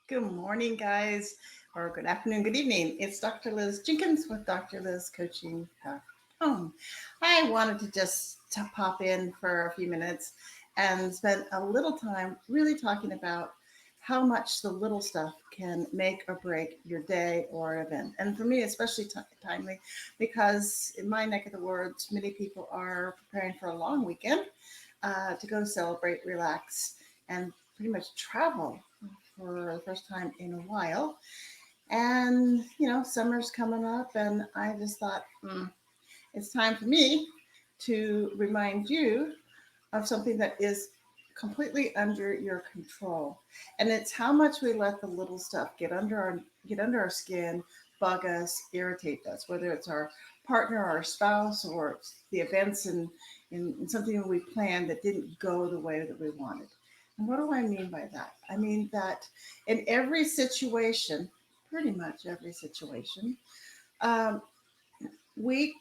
Good morning, guys, or good afternoon, good evening. It's Dr. Liz Jenkins with Dr. Liz Coaching Home. I wanted to just pop in for a few minutes and spend a little time really talking about how much the little stuff can make or break your day or event. And for me, especially timely, because in my neck of the woods, many people are preparing for a long weekend to go celebrate, relax, and pretty much travel for the first time in a while. And, summer's coming up, and I just thought, it's time for me to remind you of something that is completely under your control. And it's how much we let the little stuff get under our skin, bug us, irritate us, whether it's our partner, our spouse, or it's the events in something we planned that didn't go the way that we wanted. And what do I mean by that? I mean that in every situation, pretty much every situation, um, we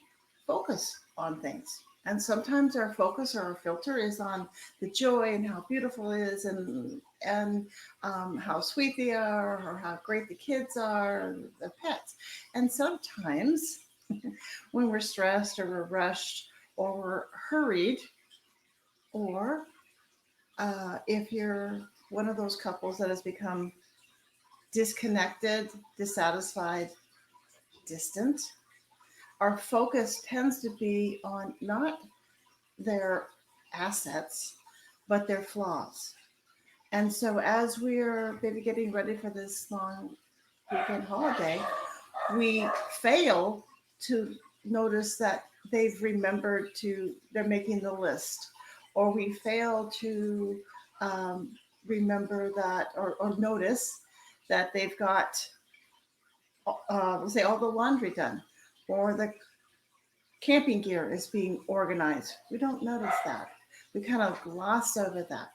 focus on things. And sometimes our focus or our filter is on the joy and how beautiful it is, and how sweet they are, or how great the kids are, the pets. And sometimes when we're stressed, or we're rushed, or we're hurried, or if you're one of those couples that has become disconnected, dissatisfied, distant, our focus tends to be on not their assets, but their flaws. And so, as we're maybe getting ready for this long weekend holiday, we fail to notice that they're making the list, or we fail to um, remember that, or notice that they've got, we'll say, all the laundry done, or the camping gear is being organized. We don't notice that. We kind of gloss over that,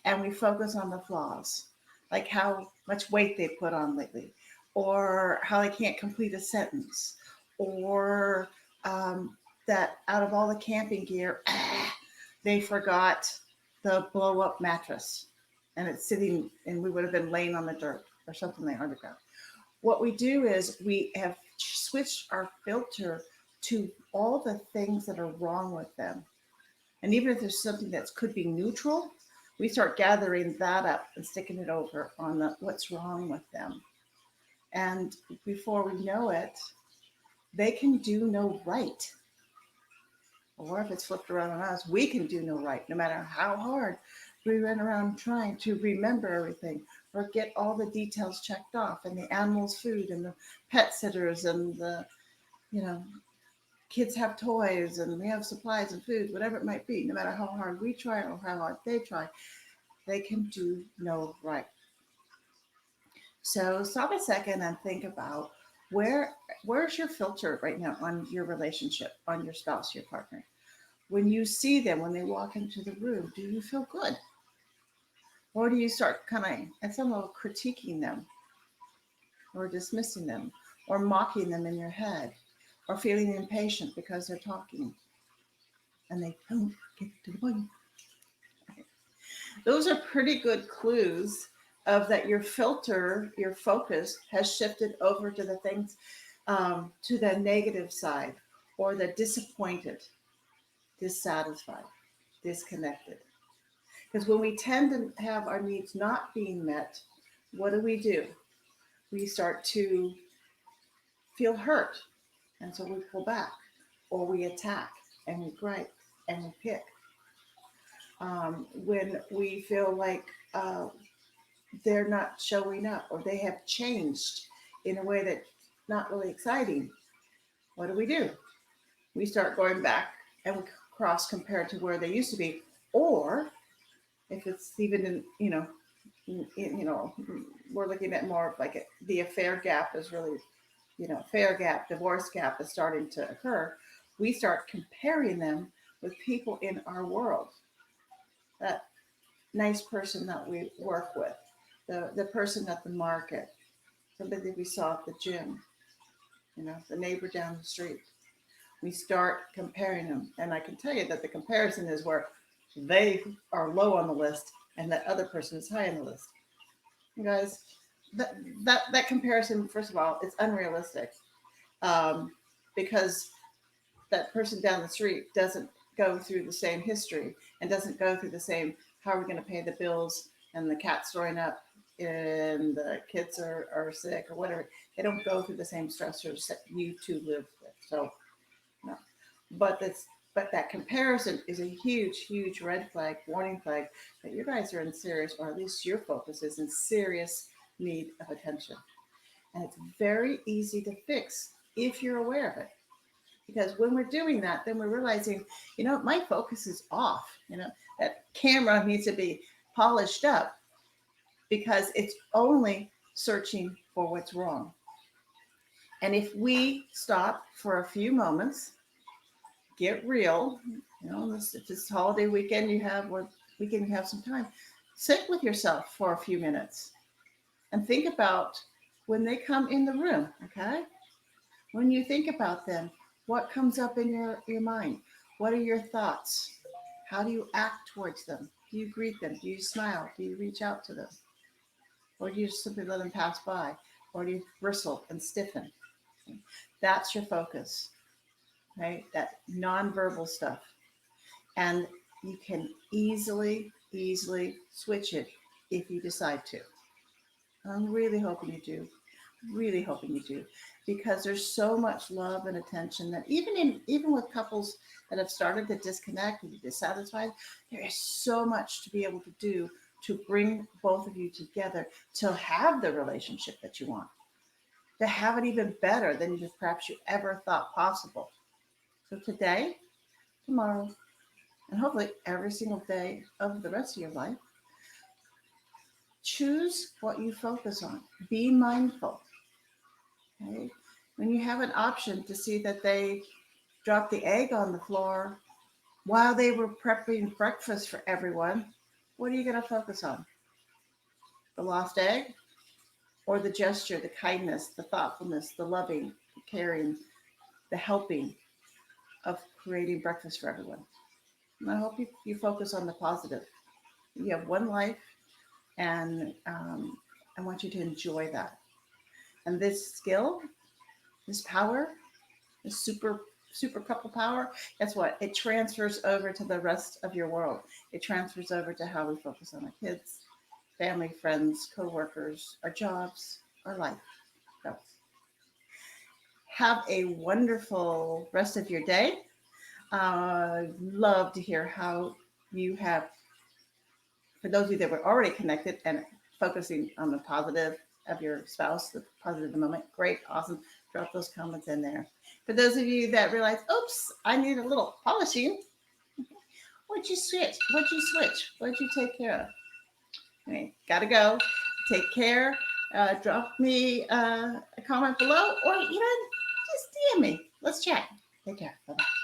and we focus on the flaws, like how much weight they put on lately, or how they can't complete a sentence, or that out of all the camping gear, they forgot the blow up mattress, and it's sitting, and we would have been laying on the dirt or something like underground. What we do is we have switched our filter to all the things that are wrong with them. And even if there's something that could be neutral, we start gathering that up and sticking it over on what's wrong with them. And before we know it, they can do no right. Or if it's flipped around on us, we can do no right, no matter how hard we run around trying to remember everything or get all the details checked off, and the animals' food, and the pet sitters, and the, you know, kids have toys, and we have supplies and food, whatever it might be, no matter how hard we try or how hard they try, they can do no right. So stop a second and think about where's your filter right now on your relationship, on your spouse, your partner. When you see them, when they walk into the room, do you feel good? Or do you start kind of at some level critiquing them, or dismissing them, or mocking them in your head, or feeling impatient because they're talking and they don't get to the point? Those are pretty good clues of that your filter, your focus has shifted over to the things, to the negative side, or the disappointed, dissatisfied, disconnected. Because when we tend to have our needs not being met, what do? We start to feel hurt. And so we pull back, or we attack, and we gripe, and we pick. When we feel like they're not showing up, or they have changed in a way that's not really exciting, what do? We start going back, and we cross compare to where they used to be. Or if it's even we're looking at more of like the affair gap is really, affair gap, divorce gap is starting to occur. We start comparing them with people in our world, that nice person that we work with, the person at the market, somebody that we saw at the gym, the neighbor down the street. We start comparing them. And I can tell you that the comparison is where they are low on the list and that other person is high on the list. You guys, that comparison, first of all, it's unrealistic, um, because that person down the street doesn't go through the same history and doesn't go through the same, how are we going to pay the bills, and the cat's throwing up and the kids are sick or whatever. They don't go through the same stressors that you two live with. So no, but that's but that comparison is a huge red flag, warning flag that you guys are in serious, or at least your focus is in serious need of attention. And it's very easy to fix if you're aware of it. Because when we're doing that, then we're realizing, my focus is off. That camera needs to be polished up because it's only searching for what's wrong. And if we stop for a few moments, get real, if this holiday weekend you have, or weekend you have some time, sit with yourself for a few minutes and think about when they come in the room, okay? When you think about them, what comes up in your mind? What are your thoughts? How do you act towards them? Do you greet them? Do you smile? Do you reach out to them? Or do you simply let them pass by? Or do you bristle and stiffen? That's your focus, right? That nonverbal stuff. And you can easily switch it if you decide to. I'm really hoping you do. Really hoping you do, because there's so much love and attention that even with couples that have started to disconnect and be dissatisfied, there is so much to be able to do to bring both of you together to have the relationship that you want, to have it even better than you perhaps you ever thought possible. So today, tomorrow, and hopefully every single day of the rest of your life, choose what you focus on. Be mindful. Okay? When you have an option to see that they dropped the egg on the floor while they were prepping breakfast for everyone, what are you going to focus on? The lost egg, or the gesture, the kindness, the thoughtfulness, the loving, the caring, the helping of creating breakfast for everyone? And I hope you focus on the positive. You have one life, and I want you to enjoy that. And this skill, this power, this super couple power, guess what? It transfers over to the rest of your world. It transfers over to how we focus on our kids, family, friends, co-workers, our jobs, our life. So have a wonderful rest of your day. I'd love to hear how you have, for those of you that were already connected and focusing on the positive of your spouse, the positive of the moment. Great, awesome. Drop those comments in there. For those of you that realize, oops, I need a little polishing, what'd you switch? What'd you switch? What'd you take care of? Okay, gotta go. Take care. Drop me a comment below, or just DM me. Let's chat. Take care. Bye bye.